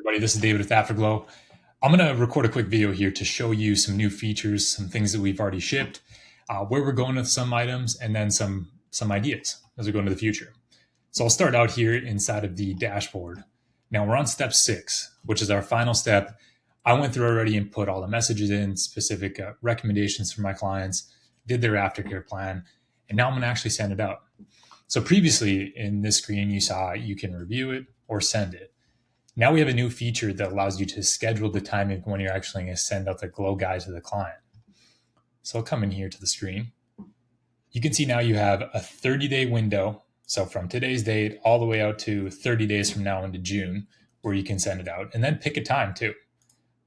Everybody, this is David with AfterGlow. I'm going to record a quick video here to show you some new features, some things that we've already shipped, where we're going with some items, and then some ideas as we go into the future. So I'll start out here inside of the dashboard. Now we're on step 6, which is our final step. I went through already and put all the messages in, specific recommendations for my clients, did their aftercare plan, and now I'm going to actually send it out. So previously in this screen, you saw you can review it or send it. Now we have a new feature that allows you to schedule the timing when you're actually going to send out the GlowGuide to the client. So I'll come in here to the screen. You can see now you have a 30-day window. So from today's date all the way out to 30 days from now into June, where you can send it out, and then pick a time too.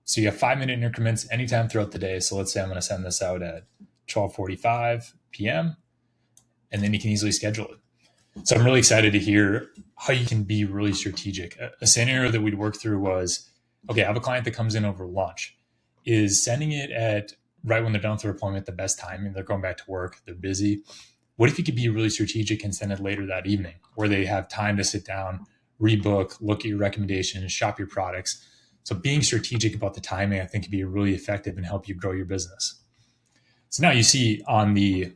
So you have 5-minute increments anytime throughout the day. So let's say I'm going to send this out at 12:45 p.m. and then you can easily schedule it. So I'm really excited to hear how you can be really strategic. A scenario that we'd work through was, okay, I have a client that comes in over lunch. Is sending it at right when they're done with their appointment the best time? And they're going back to work, they're busy. What if you could be really strategic and send it later that evening where they have time to sit down, rebook, look at your recommendations, shop your products? So being strategic about the timing, I think, can be really effective and help you grow your business. So now you see on the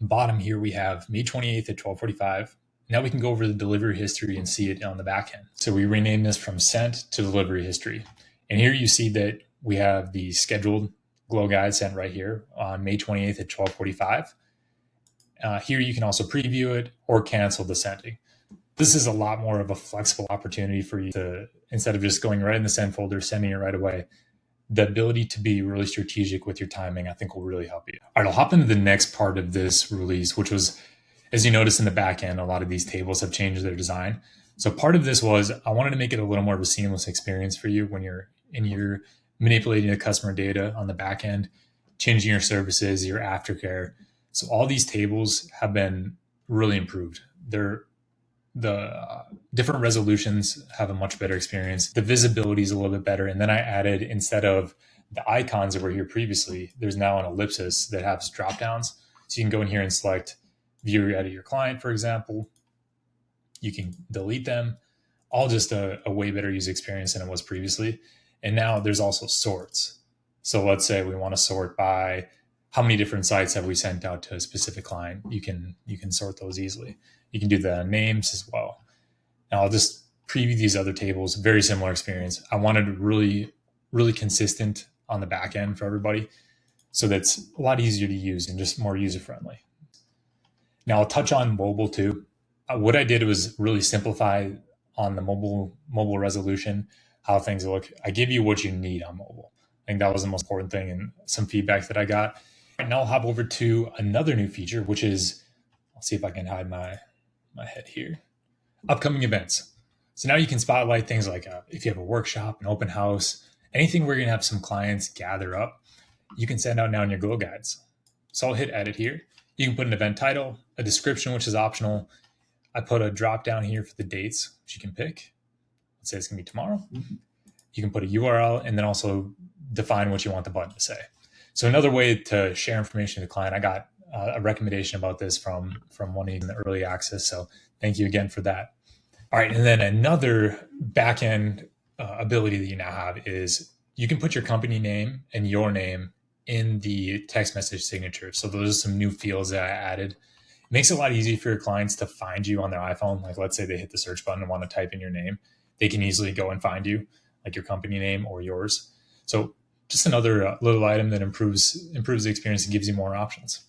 bottom here, we have May 28th at 12:45. Now we can go over the delivery history and see it on the back end. So we rename this from sent to delivery history. And here you see that we have the scheduled GlowGuide sent right here on May 28th at 12:45. Here you can also preview it or cancel the sending. This is a lot more of a flexible opportunity for you to, instead of just going right in the send folder, sending it right away, the ability to be really strategic with your timing, I think, will really help you. All right, I'll hop into the next part of this release, which was, as you notice in the back end, a lot of these tables have changed their design. So part of this was I wanted to make it a little more of a seamless experience for you when you're manipulating the customer data on the back end, changing your services, your aftercare. So all these tables have been really improved. The different resolutions have a much better experience. The visibility is a little bit better. And then I added, instead of the icons that were here previously, there's now an ellipsis that has drop downs. So you can go in here and select view edit your client, for example. You can delete them, all just a way better user experience than it was previously. And now there's also sorts. So let's say we want to sort by how many different sites have we sent out to a specific client. You can sort those easily. You can do the names as well. Now I'll just preview these other tables, very similar experience. I wanted it really, really consistent on the back end for everybody. So that's a lot easier to use and just more user-friendly. Now I'll touch on mobile too. What I did was really simplify on the mobile resolution, how things look. I give you what you need on mobile. I think that was the most important thing and some feedback that I got. And now I'll hop over to another new feature, which is, I'll see if I can hide my head here, upcoming events. So now you can spotlight things like if you have a workshop, an open house, anything where you're gonna have some clients gather up, you can send out now in your GlowGuides. So I'll hit edit here. You can put an event title, a description, which is optional. I put a drop down here for the dates, which you can pick. Let's say it's gonna be tomorrow. You can put a URL and then also define what you want the button to say. So another way to share information to the client, I got a recommendation about this from one in the early access. So thank you again for that. All right. And then another backend ability that you now have is you can put your company name and your name in the text message signature. So those are some new fields that I added. It makes it a lot easier for your clients to find you on their iPhone. Like let's say they hit the search button and want to type in your name. They can easily go and find you, like your company name or yours. So just another little item that improves the experience and gives you more options.